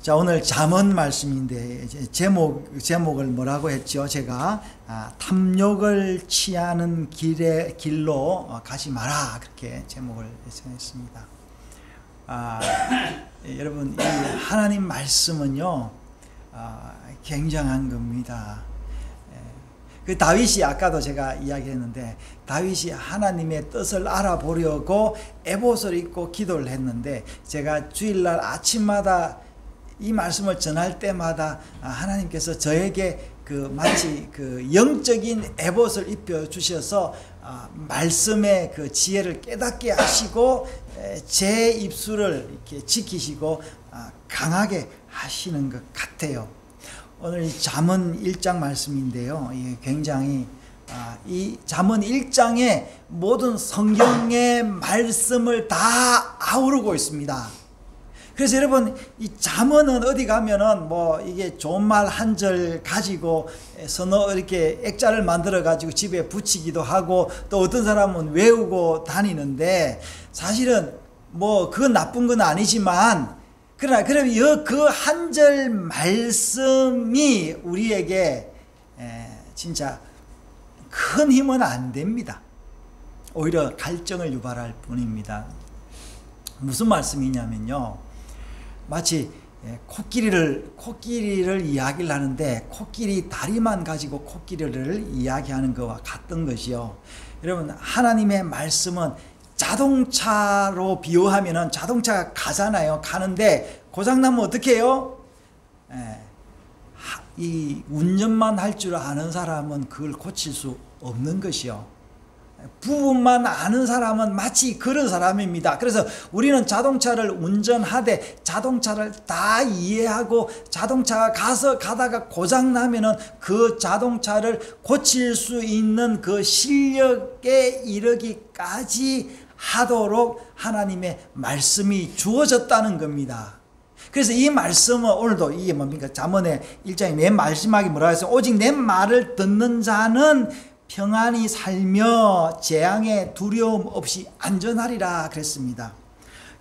자, 오늘 잠언 말씀인데 제목을 뭐라고 했죠? 제가 탐욕을 취하는 길로 가지 마라, 그렇게 제목을 했습니다. 여러분, 이 하나님 말씀은요 굉장한 겁니다. 그 다윗이, 아까도 제가 이야기했는데, 다윗이 하나님의 뜻을 알아보려고 에봇을 입고 기도를 했는데, 제가 주일날 아침마다 이 말씀을 전할 때마다 하나님께서 저에게 마치 영적인 에봇을 입혀 주셔서 말씀의 그 지혜를 깨닫게 하시고 제 입술을 이렇게 지키시고 강하게 하시는 것 같아요. 오늘 이 잠언 1장 말씀인데요, 굉장히 이 잠언 1장에 모든 성경의 말씀을 다 아우르고 있습니다. 그래서 여러분, 이 잠언은 어디 가면은 이게 좋은 말 한 절 가지고 이렇게 액자를 만들어 가지고 집에 붙이기도 하고, 또 어떤 사람은 외우고 다니는데, 사실은 그건 나쁜 건 아니지만, 그러나 그럼 그 한 절 말씀이 우리에게 진짜 큰 힘은 안 됩니다. 오히려 갈증을 유발할 뿐입니다. 무슨 말씀이냐면요, 마치 코끼리를 이야기를 하는데, 코끼리 다리만 가지고 코끼리를 이야기하는 것과 같은 것이요. 여러분, 하나님의 말씀은 자동차로 비유하면은, 자동차가 가잖아요. 가는데 고장나면 어떻게 해요? 이 운전만 할 줄 아는 사람은 그걸 고칠 수 없는 것이요. 부분만 아는 사람은 마치 그런 사람입니다. 그래서 우리는 자동차를 운전하되 자동차를 다 이해하고, 자동차가 가다가 고장나면은 그 자동차를 고칠 수 있는 그 실력에 이르기까지 하도록 하나님의 말씀이 주어졌다는 겁니다. 그래서 이 말씀은 오늘도 이게 뭡니까? 잠언의 1장의 맨 마지막에 뭐라고 했어요? 오직 내 말을 듣는 자는 평안히 살며 재앙에 두려움 없이 안전하리라 그랬습니다.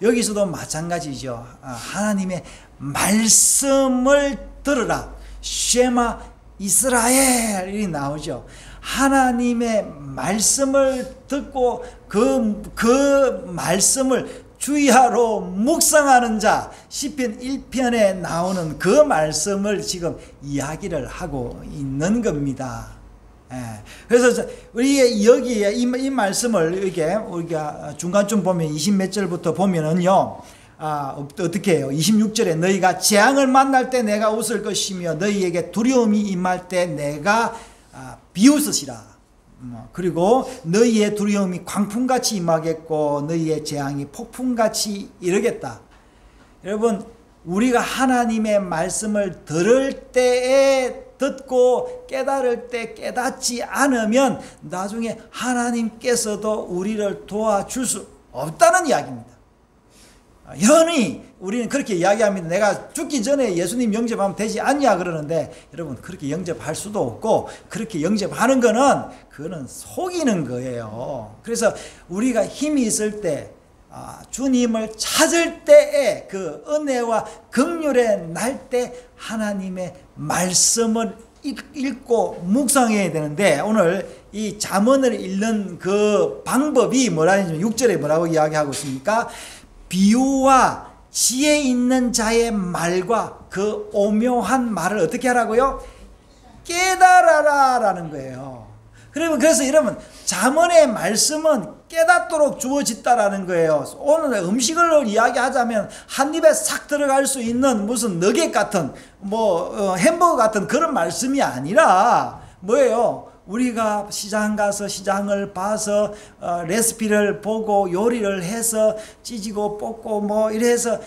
여기서도 마찬가지죠. 하나님의 말씀을 들으라, 쉐마 이스라엘이 나오죠. 하나님의 말씀을 듣고 그 말씀을 주의하러 묵상하는 자, 시편 1편에 나오는 그 말씀을 지금 이야기를 하고 있는 겁니다. 그래서 우리 여기에 이 말씀을 이렇게 우리가 중간쯤 보면 20 몇 절부터 보면은요, 어떻게 해요? 26절에 너희가 재앙을 만날 때 내가 웃을 것이며 너희에게 두려움이 임할 때 내가 비웃으시라. 그리고 너희의 두려움이 광풍같이 임하겠고 너희의 재앙이 폭풍같이 이르겠다. 여러분, 우리가 하나님의 말씀을 들을 때에 듣고 깨달을 때 깨닫지 않으면 나중에 하나님께서도 우리를 도와줄 수 없다는 이야기입니다. 현히 우리는 그렇게 이야기합니다. 내가 죽기 전에 예수님 영접하면 되지 않냐 그러는데, 여러분, 그렇게 영접할 수도 없고, 그렇게 영접하는 그거는 속이는 거예요. 그래서 우리가 힘이 있을 때, 주님을 찾을 때에 그 은혜와 긍휼에 날 때 하나님의 말씀을 읽고 묵상해야 되는데, 오늘 이 잠언을 읽는 그 방법이 뭐라는지 6절에 뭐라고 이야기하고 있습니까? 비유와 지혜 있는 자의 말과 그 오묘한 말을 어떻게 하라고요? 깨달아라 라는 거예요. 그래서 여러분, 잠언의 말씀은 깨닫도록 주어졌다라는 거예요. 오늘 음식을 이야기하자면 한 입에 싹 들어갈 수 있는 무슨 너겟 같은 햄버거 같은 그런 말씀이 아니라 뭐예요? 우리가 시장 가서 시장을 봐서 레시피를 보고 요리를 해서 찌지고 볶고 이래서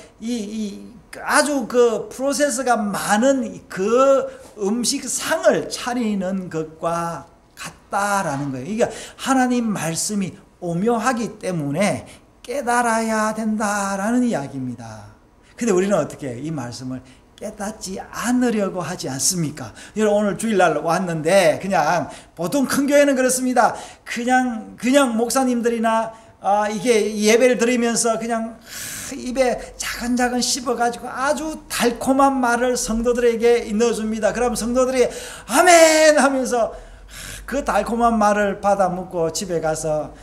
아주 그 프로세스가 많은 그 음식상을 차리는 것과 같다라는 거예요. 이게 하나님 말씀이 오묘하기 때문에 깨달아야 된다라는 이야기입니다. 근데 우리는 어떻게 해요? 이 말씀을 깨닫지 않으려고 하지 않습니까? 여러분, 오늘 주일날 왔는데 그냥 보통 큰 교회는 그렇습니다. 그냥 목사님들이나 이게 예배를 드리면서 그냥 입에 차근차근 씹어가지고 아주 달콤한 말을 성도들에게 넣어줍니다. 그럼 성도들이 아멘 하면서 그 달콤한 말을 받아 먹고 집에 가서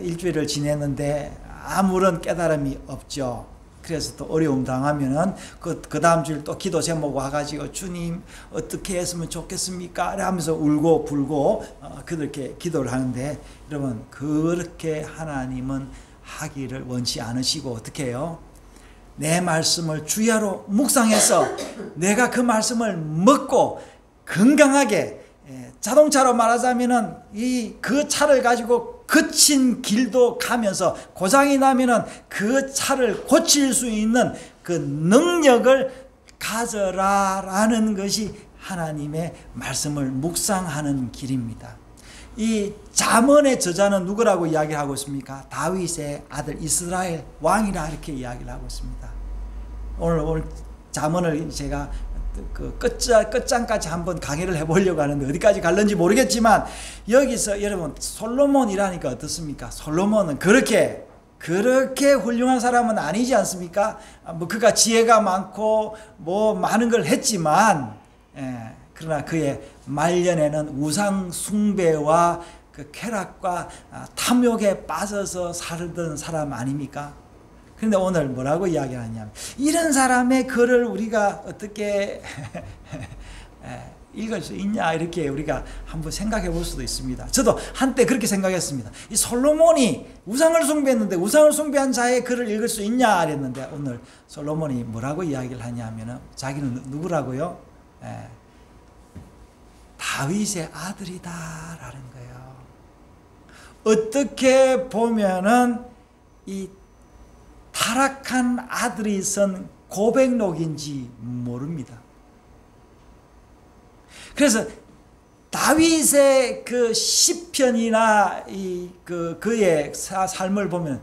일주일을 지냈는데 아무런 깨달음이 없죠. 그래서 또 어려움 당하면은 그 다음 주일 또 기도 제목 와가지고 주님 어떻게 했으면 좋겠습니까? 하면서 울고 불고 그렇게 기도를 하는데, 여러분 그렇게 하나님은 하기를 원치 않으시고 어떻게 해요? 내 말씀을 주야로 묵상해서 내가 그 말씀을 먹고 건강하게, 자동차로 말하자면은 그 차를 가지고 거친 길도 가면서 고장이 나면은 그 차를 고칠 수 있는 그 능력을 가져라라는 것이 하나님의 말씀을 묵상하는 길입니다. 이 잠언의 저자는 누구라고 이야기하고 있습니까? 다윗의 아들 이스라엘 왕이라 이렇게 이야기를 하고 있습니다. 오늘 잠언을 제가 그 끝장까지 한번 강의를 해보려고 하는데 어디까지 갈는지 모르겠지만, 여기서 여러분 솔로몬이라니까 어떻습니까? 솔로몬은 그렇게 훌륭한 사람은 아니지 않습니까? 뭐 그가 지혜가 많고 뭐 많은 걸 했지만, 그러나 그의 말년에는 우상 숭배와 그 쾌락과 탐욕에 빠져서 살던 사람 아닙니까? 그런데 오늘 뭐라고 이야기하냐면, 이런 사람의 글을 우리가 어떻게 읽을 수 있냐, 이렇게 우리가 한번 생각해 볼 수도 있습니다. 저도 한때 그렇게 생각했습니다. 이 솔로몬이 우상을 숭배했는데 우상을 숭배한 자의 글을 읽을 수 있냐 그랬는데, 오늘 솔로몬이 뭐라고 이야기를 하냐면은, 자기는 누구라고요? 다윗의 아들이다라는 거예요. 어떻게 보면은 이 타락한 아들이 쓴 고백록인지 모릅니다. 그래서 다윗의 그 시편이나 그의 삶을 보면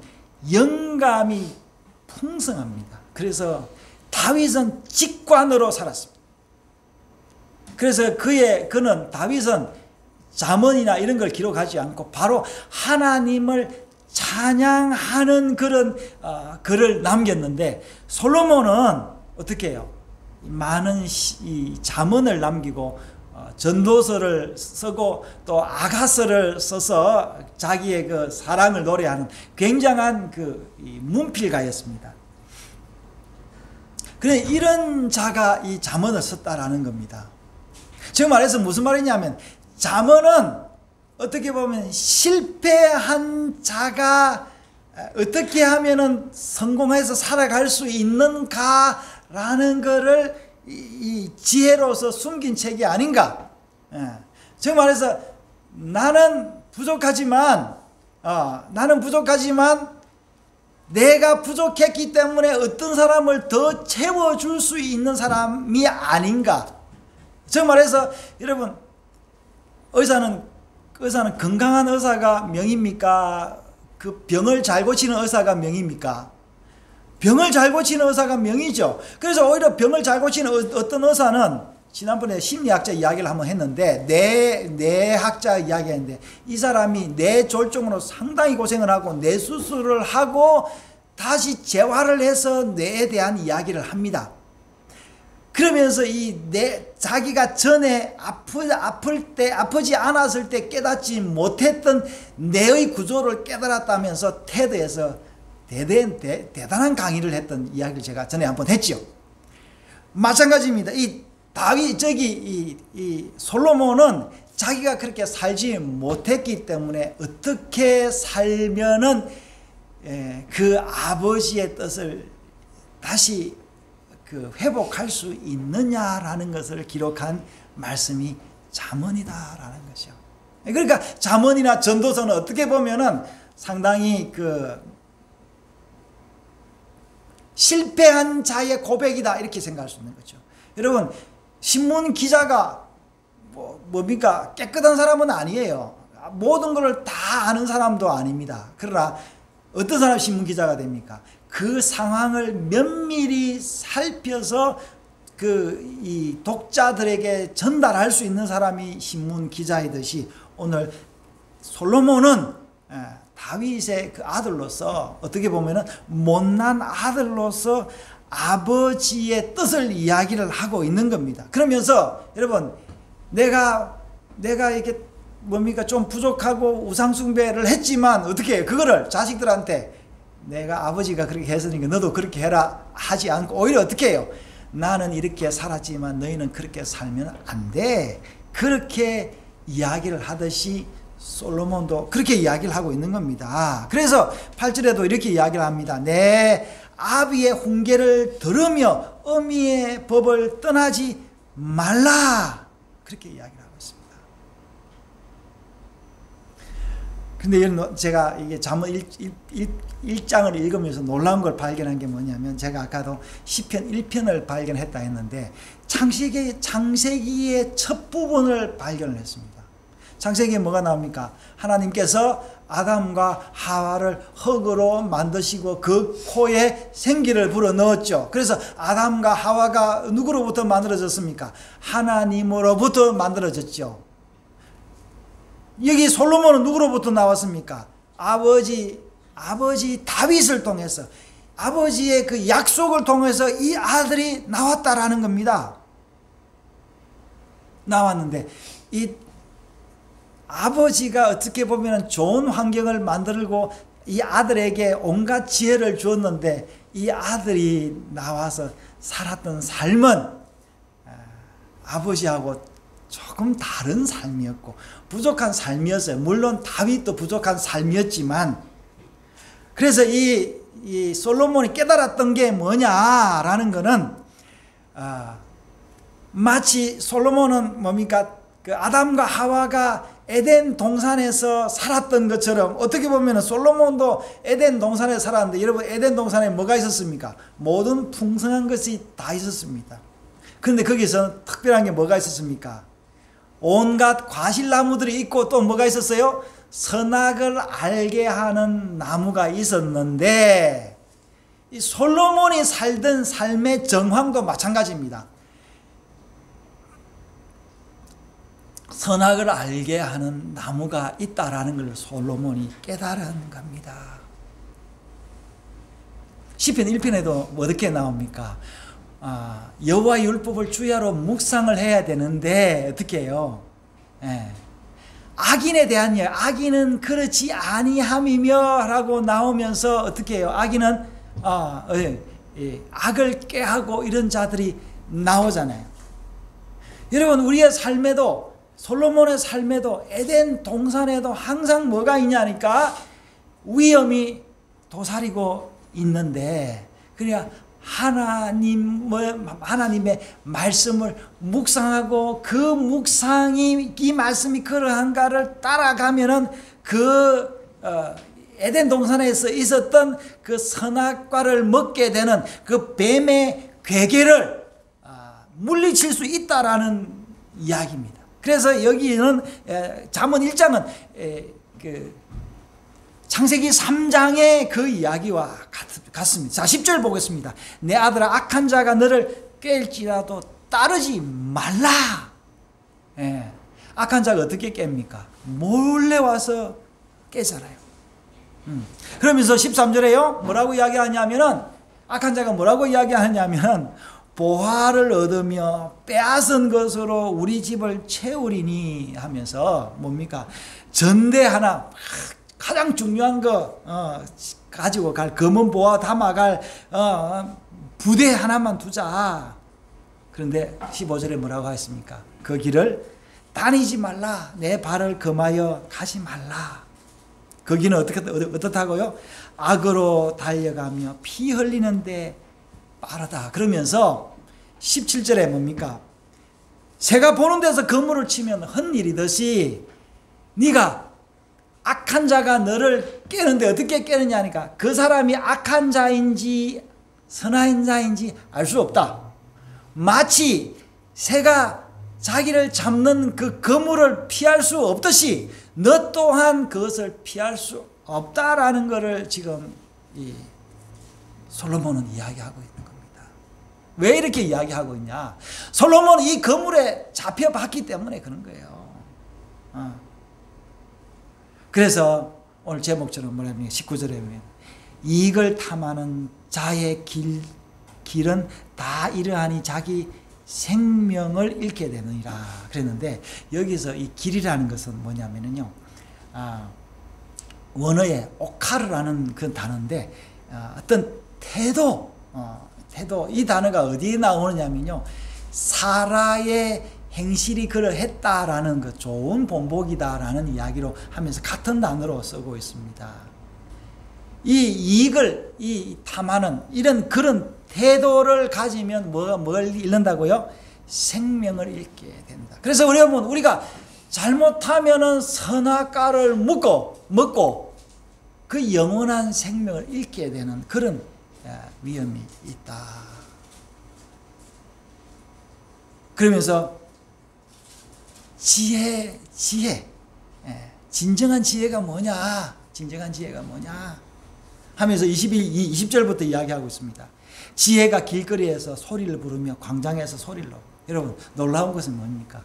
영감이 풍성합니다. 그래서 다윗은 직관으로 살았습니다. 그래서 다윗은 잠언이나 이런 걸 기록하지 않고 바로 하나님을 찬양하는 그런 글을 남겼는데, 솔로몬은 어떻게 해요? 많은 이 잠언을 남기고 전도서를 쓰고 또 아가서를 써서 자기의 그 사랑을 노래하는 굉장한 그 문필가였습니다. 그래, 이런 자가 이 잠언을 썼다라는 겁니다. 지금 말해서 무슨 말이냐면, 잠언은 어떻게 보면 실패한 자가 어떻게 하면은 성공해서 살아갈 수 있는가라는 것을 이 지혜로서 숨긴 책이 아닌가. 지금 말해서 나는 부족하지만 내가 부족했기 때문에 어떤 사람을 더 채워줄 수 있는 사람이 아닌가. 지금 말해서 여러분, 의사는 건강한 의사가 명입니까? 그 병을 잘 고치는 의사가 명입니까? 병을 잘 고치는 의사가 명이죠. 그래서 오히려 병을 잘 고치는 어떤 의사는, 지난번에 심리학자 이야기를 한번 했는데, 뇌학자 이야기했는데, 이 사람이 뇌 졸중으로 상당히 고생을 하고 뇌 수술을 하고 다시 재활을 해서 뇌에 대한 이야기를 합니다. 그러면서 자기가 전에 아프지 않았을 때 깨닫지 못했던 뇌의 구조를 깨달았다면서 테드에서 대단한 강의를 했던 이야기를 제가 전에 한번 했죠. 마찬가지입니다. 이 솔로몬은 자기가 그렇게 살지 못했기 때문에 어떻게 살면은 그 아버지의 뜻을 다시 회복할 수 있느냐라는 것을 기록한 말씀이 잠언이다라는 것이요. 그러니까 잠언이나 전도서는 어떻게 보면은 상당히 실패한 자의 고백이다, 이렇게 생각할 수 있는 거죠. 여러분, 신문 기자가 뭡니까? 깨끗한 사람은 아니에요. 모든 것을 다 아는 사람도 아닙니다. 그러나 어떤 사람이 신문 기자가 됩니까? 그 상황을 면밀히 살펴서 이 독자들에게 전달할 수 있는 사람이 신문 기자이듯이, 오늘 솔로몬은 다윗의 그 아들로서 어떻게 보면은 못난 아들로서 아버지의 뜻을 이야기를 하고 있는 겁니다. 그러면서 여러분 내가 이렇게 뭡니까 좀 부족하고 우상숭배를 했지만 어떻게 해요? 그거를 자식들한테 내가 아버지가 그렇게 했으니까 너도 그렇게 해라 하지 않고 오히려 어떻게 해요? 나는 이렇게 살았지만 너희는 그렇게 살면 안 돼. 그렇게 이야기를 하듯이 솔로몬도 그렇게 이야기를 하고 있는 겁니다. 그래서 8절에도 이렇게 이야기를 합니다. 내 아비의 훈계를 들으며 어미의 법을 떠나지 말라. 그렇게 이야기를 하고 있습니다. 근데 제가 이게 잠언 1장을 읽으면서 놀라운 걸 발견한 게 뭐냐면 제가 아까도 시편 1편을 발견했다 했는데 창세기의 첫 부분을 발견을 했습니다. 창세기에 뭐가 나옵니까? 하나님께서 아담과 하와를 흙으로 만드시고 그 코에 생기를 불어넣었죠. 그래서 아담과 하와가 누구로부터 만들어졌습니까? 하나님으로부터 만들어졌죠. 여기 솔로몬은 누구로부터 나왔습니까? 아버지 다윗을 통해서 아버지의 그 약속을 통해서 이 아들이 나왔다라는 겁니다. 나왔는데 이 아버지가 어떻게 보면 좋은 환경을 만들고 이 아들에게 온갖 지혜를 주었는데 이 아들이 나와서 살았던 삶은 아버지하고 조금 다른 삶이었고 부족한 삶이었어요. 물론 다윗도 부족한 삶이었지만 그래서 이 솔로몬이 깨달았던 게 뭐냐라는 거는 마치 솔로몬은 뭡니까? 그 아담과 하와가 에덴 동산에서 살았던 것처럼 어떻게 보면 솔로몬도 에덴 동산에 살았는데 여러분 에덴 동산에 뭐가 있었습니까? 모든 풍성한 것이 다 있었습니다. 그런데 거기서 특별한 게 뭐가 있었습니까? 온갖 과실나무들이 있고 또 뭐가 있었어요? 선악을 알게 하는 나무가 있었는데 이 솔로몬이 살던 삶의 정황도 마찬가지입니다. 선악을 알게 하는 나무가 있다라는 걸 솔로몬이 깨달은 겁니다. 시편 1편에도 어떻게 나옵니까? 여호와의 율법을 주야로 묵상을 해야 되는데 어떻게 해요? 악인에 대한 이야기, 악인은 그렇지 아니함이며 라고 나오면서 어떻게 해요? 악인은 악을 꾀하고 이런 자들이 나오잖아요. 여러분 우리의 삶에도 솔로몬의 삶에도 에덴 동산에도 항상 뭐가 있냐니까 위험이 도사리고 있는데 그러니까 하나님의 말씀을 묵상하고 그 묵상이 이 말씀이 그러한가를 따라가면은 그 에덴 동산에서 있었던 그 선악과를 먹게 되는 그 뱀의 괴계를 물리칠 수 있다라는 이야기입니다. 그래서 여기는 잠언 1장은 그 창세기 3장의 그 이야기와 같습니다. 자, 10절 보겠습니다. 내 아들아 악한 자가 너를 깰지라도 따르지 말라. 악한 자가 어떻게 깹니까? 몰래 와서 깨잖아요. 그러면서 13절에요. 뭐라고 이야기하냐면은 악한 자가 뭐라고 이야기하냐면 보화를 얻으며 빼앗은 것으로 우리 집을 채우리니 하면서 뭡니까? 전대 하나 가장 중요한 거 가지고 갈 검은 보화 담아갈 부대 하나만 두자. 그런데 15절에 뭐라고 했습니까? 그 길을 다니지 말라. 내 발을 금하여 가지 말라. 거기는 어떻다고요? 악으로 달려가며 피 흘리는데 빠르다. 그러면서 17절에 뭡니까? 새가 보는 데서 그물을 치면 헛일이듯이 네가 악한 자가 너를 깨는데 어떻게 깨느냐 하니까 그 사람이 악한 자인지 선한 자인지 알 수 없다. 마치 새가 자기를 잡는 그 그물을 피할 수 없듯이 너 또한 그것을 피할 수 없다라는 것을 지금 이 솔로몬은 이야기하고 있는 겁니다. 왜 이렇게 이야기하고 있냐? 솔로몬은 이 그물에 잡혀봤기 때문에 그런 거예요. 그래서 오늘 제목처럼 뭐냐면 19절에 보면 이익을 탐하는 자의 길은 다 이러하니 자기 생명을 잃게 되느니라 그랬는데, 여기서 이 길이라는 것은 뭐냐면요, 원어의 오카르라는 그 단어인데, 어떤 태도, 이 단어가 어디에 나오느냐면요, 사라의 행실이 그러했다라는 것, 좋은 본보기다라는 이야기로 하면서 같은 단어로 쓰고 있습니다. 이 이익을 탐하는 이런 그런 태도를 가지면 뭘 잃는다고요? 생명을 잃게 된다. 그래서 여러분, 우리가 잘못하면은 선악과를 먹고 그 영원한 생명을 잃게 되는 그런 위험이 있다. 그러면서 지혜, 진정한 지혜가 뭐냐? 하면서 20절부터 이야기하고 있습니다. 지혜가 길거리에서 소리를 부르며 광장에서 소리를 내고. 여러분, 놀라운 것은 뭡니까?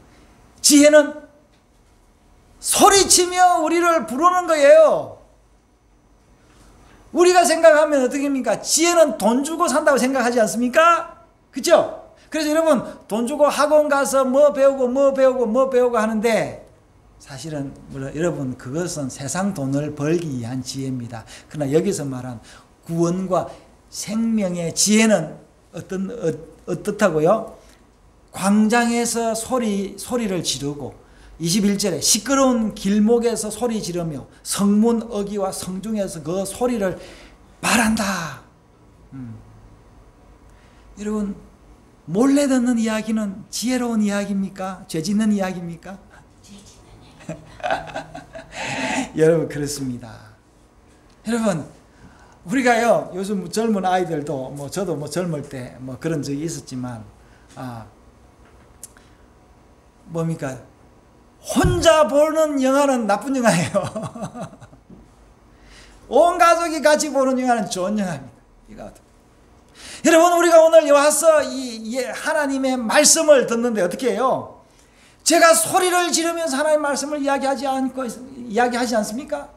지혜는 소리치며 우리를 부르는 거예요. 우리가 생각하면 어떻게 합니까? 지혜는 돈 주고 산다고 생각하지 않습니까? 그렇죠? 그래서 여러분, 돈 주고 학원 가서 뭐 배우고 하는데, 사실은 여러분, 그것은 세상 돈을 벌기 위한 지혜입니다. 그러나 여기서 말한 구원과 생명의 지혜는 어떻다고요? 광장에서 소리를 지르고, 21절에 시끄러운 길목에서 소리 지르며 성문 어귀와 성중에서 그 소리를 말한다. 여러분, 몰래 듣는 이야기는 지혜로운 이야기입니까? 죄 짓는 이야기입니까? 여러분, 그렇습니다. 여러분, 우리가요, 요즘 젊은 아이들도, 저도 젊을 때 그런 적이 있었지만, 뭡니까? 혼자 보는 영화는 나쁜 영화예요. 온 가족이 같이 보는 영화는 좋은 영화입니다. 여러분, 우리가 오늘 와서 이 하나님의 말씀을 듣는데 어떻게 해요? 제가 소리를 지르면서 하나님의 말씀을 이야기하지 않습니까?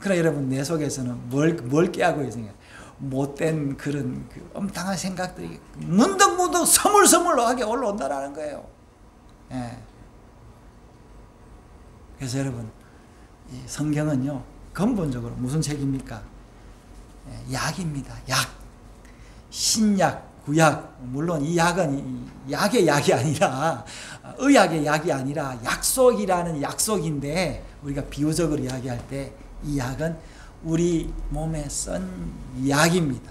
그러나 여러분, 내 속에서는 뭘 깨하고 있어요? 못된 그런 엄당한 생각들이 문득문득 서물서물하게 올라온다라는 거예요. 예. 그래서 여러분, 이 성경은요, 근본적으로 무슨 책입니까? 약입니다. 약. 신약, 구약. 물론 이 약은 약의 약이 아니라, 의학의 약이 아니라 약속이라는 약속인데, 우리가 비유적으로 이야기할 때 이 약은 우리 몸에 쓴 약입니다.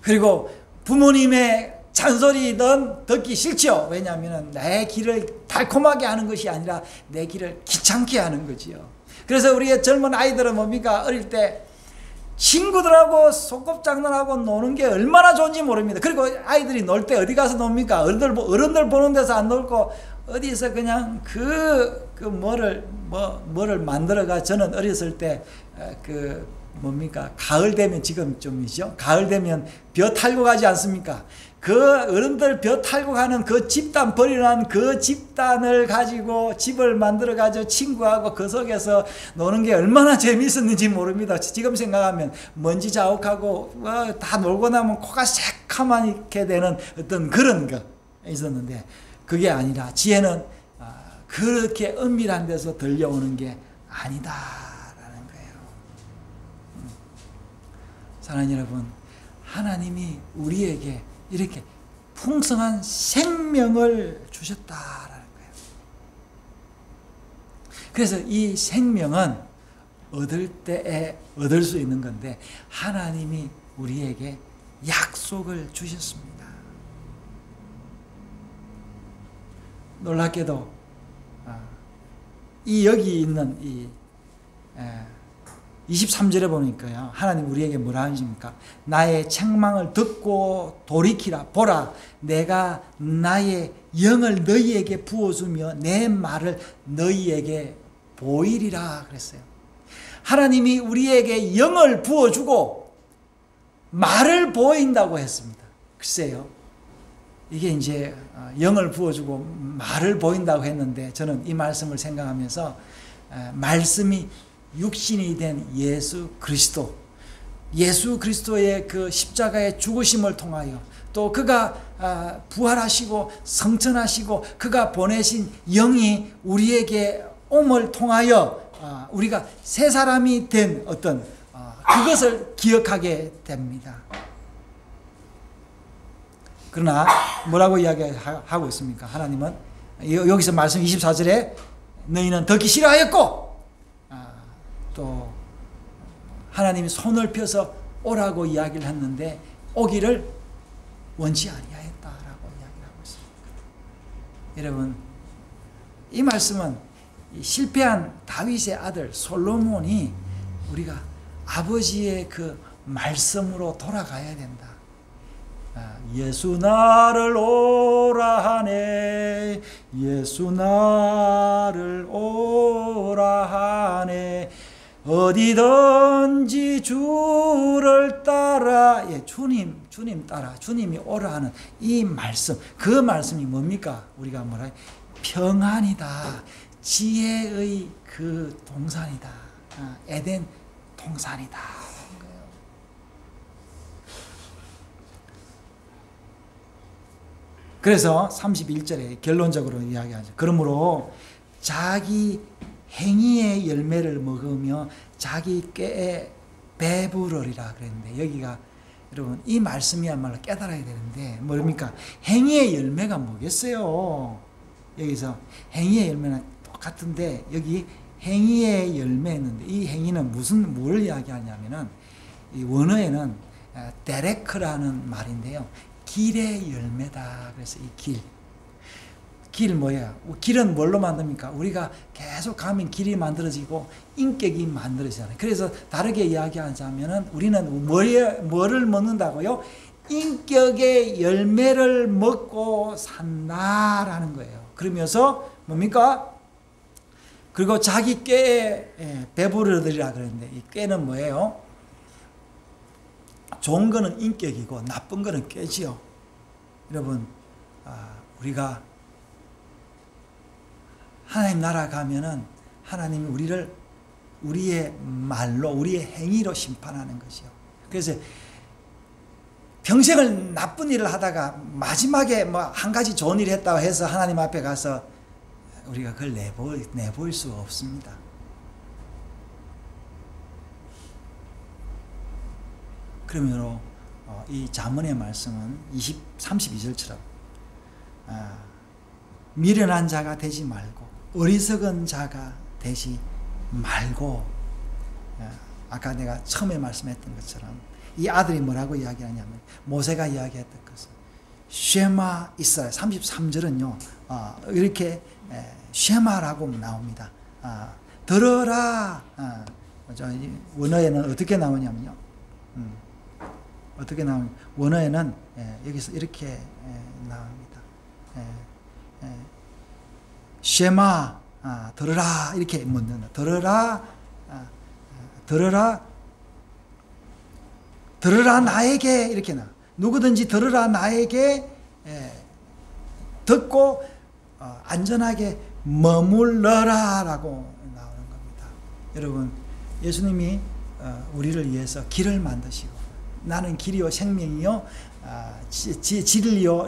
그리고 부모님의 잔소리든 듣기 싫죠. 왜냐하면 내 길을 달콤하게 하는 것이 아니라 내 길을 귀찮게 하는 거지요. 그래서 우리의 젊은 아이들은 뭡니까? 어릴 때 친구들하고 소꿉장난하고 노는 게 얼마나 좋은지 모릅니다. 그리고 아이들이 놀 때 어디 가서 놉니까? 어른들 보는 데서 안 놀고 어디서 그냥 뭐를 만들어가. 저는 어렸을 때 뭡니까? 가을 되면 지금쯤이죠. 가을 되면 벼 탈고 가지 않습니까? 그 어른들 벼 탈고 가는 그 집단 버리는 그 집단을 가지고 집을 만들어 가지고 친구하고 그 속에서 노는 게 얼마나 재미있었는지 모릅니다. 지금 생각하면 먼지 자욱하고 다 놀고 나면 코가 새카맣게 되는 어떤 그런 거 있었는데, 그게 아니라 지혜는 그렇게 은밀한 데서 들려오는 게 아니다라는 거예요. 사랑하는 여러분, 하나님이 우리에게 이렇게 풍성한 생명을 주셨다라는 거예요. 그래서 이 생명은 얻을 때에 얻을 수 있는 건데, 하나님이 우리에게 약속을 주셨습니다. 놀랍게도 여기 있는 23절에 보니까요, 하나님 우리에게 뭐라 하십니까? 나의 책망을 듣고 돌이키라. 보라, 내가 나의 영을 너희에게 부어주며 내 말을 너희에게 보이리라 그랬어요. 하나님이 우리에게 영을 부어주고 말을 보인다고 했습니다. 글쎄요, 이게 이제 영을 부어주고 말을 보인다고 했는데, 저는 이 말씀을 생각하면서 말씀이 육신이 된 예수 그리스도, 예수 그리스도의 그 십자가의 죽으심을 통하여 또 그가 부활하시고 성천하시고 그가 보내신 영이 우리에게 옴을 통하여 우리가 새 사람이 된 어떤 그것을 기억하게 됩니다. 그러나 뭐라고 이야기하고 있습니까? 하나님은 여기서 말씀 24절에 너희는 듣기 싫어하였고 또 하나님이 손을 펴서 오라고 이야기를 했는데 오기를 원치 아니하였다라고 이야기를 하고 있습니다. 여러분, 이 말씀은 실패한 다윗의 아들 솔로몬이 우리가 아버지의 그 말씀으로 돌아가야 된다. 예수 나를 오라 하네, 예수 나를 오라 하네, 어디든지 주를 따라, 주님 따라, 주님이 오라 하는 이 말씀, 그 말씀이 뭡니까? 우리가 뭐라 해? 평안이다, 지혜의 그 동산이다, 에덴 동산이다. 그래서 31절에 결론적으로 이야기하죠. 그러므로 자기 행위의 열매를 먹으며 자기 꾀에 배부르리라 그랬는데, 여기가 여러분 이 말씀이야말로 깨달아야 되는데 뭡니까? 행위의 열매가 뭐겠어요? 여기서 행위의 열매는 똑같은데 여기 행위의 열매였는데 이 행위는 뭘 이야기하냐면은 이 원어에는 데레크라는 말인데요. 길의 열매다. 그래서 이 길 뭐야? 길은 뭘로 만듭니까? 우리가 계속 가면 길이 만들어지고 인격이 만들어지잖아요. 그래서 다르게 이야기하자면은 우리는 뭐를 먹는다고요? 인격의 열매를 먹고 산다라는 거예요. 그러면서 뭡니까? 그리고 자기 꾀에 배부르리라 그랬는데 이 꾀는 뭐예요? 좋은 거는 인격이고 나쁜 거는 꾀지요. 여러분, 우리가 하나님 나라 가면은 하나님이 우리를 우리의 말로, 우리의 행위로 심판하는 것이요. 그래서 평생을 나쁜 일을 하다가 마지막에 뭐 한 가지 좋은 일을 했다고 해서 하나님 앞에 가서 우리가 그걸 내보일 수가 없습니다. 그러므로 이 잠언의 말씀은 32절처럼 미련한 자가 되지 말고 어리석은 자가 되지 말고, 아까 내가 처음에 말씀했던 것처럼 이 아들이 뭐라고 이야기하냐면 모세가 이야기했던 것은 쉐마 이스라엘, 33절은요 이렇게 쉐마라고 나옵니다. 들어라. 원어에는 어떻게 나오냐면요, 어떻게 나오냐, 원어에는 여기서 이렇게 나옵니다. 쉐마, 들어라, 이렇게 묻는, 들어라, 들어라 나에게, 이렇게 나. 누구든지 들어라 나에게, 듣고 안전하게 머물러라 라고 나오는 겁니다. 여러분, 예수님이 우리를 위해서 길을 만드시고 나는 길이요 생명이요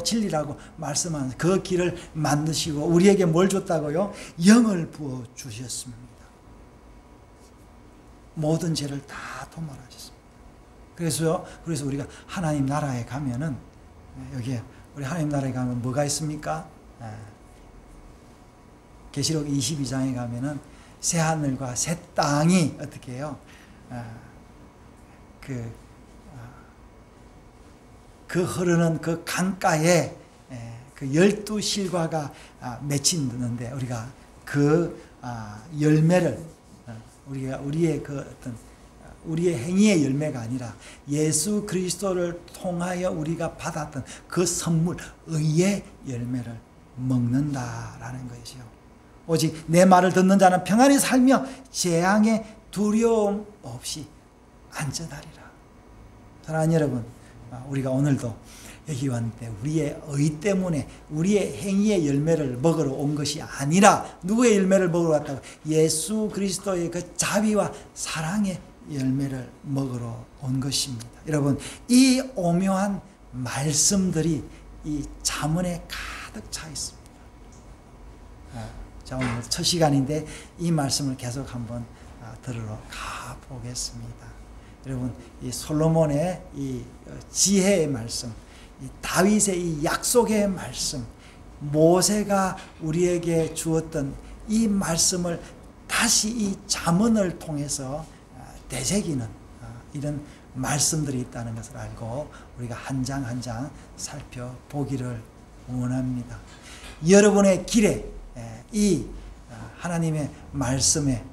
진리라고 말씀한 그 길을 만드시고 우리에게 뭘 줬다고요? 영을 부어 주셨습니다. 모든 죄를 다 도말하셨습니다. 그래서 우리가 하나님 나라에 가면은, 여기에 우리 하나님 나라에 가면 뭐가 있습니까? 계시록 22장에 가면은 새 하늘과 새 땅이 어떻게 해요? 그 흐르는 그 강가에 그 12실과가 맺히는데 우리가 그 열매를, 우리의 그 어떤 우리의 행위의 열매가 아니라 예수 그리스도를 통하여 우리가 받았던 그 선물, 의의 열매를 먹는다라는 것이요. 오직 내 말을 듣는 자는 평안히 살며 재앙의 두려움 없이 안전하리라. 사랑하는 여러분, 우리가 오늘도 여기 왔는데 우리의 의 때문에 우리의 행위의 열매를 먹으러 온 것이 아니라 누구의 열매를 먹으러 왔다고? 예수 그리스도의 그 자비와 사랑의 열매를 먹으러 온 것입니다. 여러분, 이 오묘한 말씀들이 이 잠언에 가득 차 있습니다. 자, 오늘 첫 시간인데 이 말씀을 계속 한번 들으러 가보겠습니다. 여러분, 이 솔로몬의 이 지혜의 말씀, 이 다윗의 이 약속의 말씀, 모세가 우리에게 주었던 이 말씀을 다시 이 잠언을 통해서 되새기는 이런 말씀들이 있다는 것을 알고 우리가 한 장 한 장 살펴보기를 원합니다. 여러분의 길에 이 하나님의 말씀에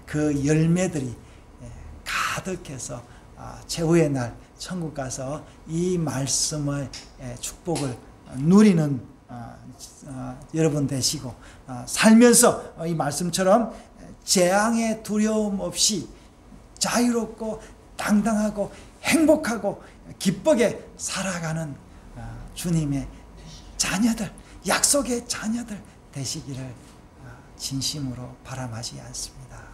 그 열매들이 가득해서 최후의 날 천국 가서 이 말씀의 축복을 누리는 여러분 되시고, 살면서 이 말씀처럼 재앙의 두려움 없이 자유롭고 당당하고 행복하고 기쁘게 살아가는 주님의 자녀들, 약속의 자녀들 되시기를 진심으로 바람하지 않습니다.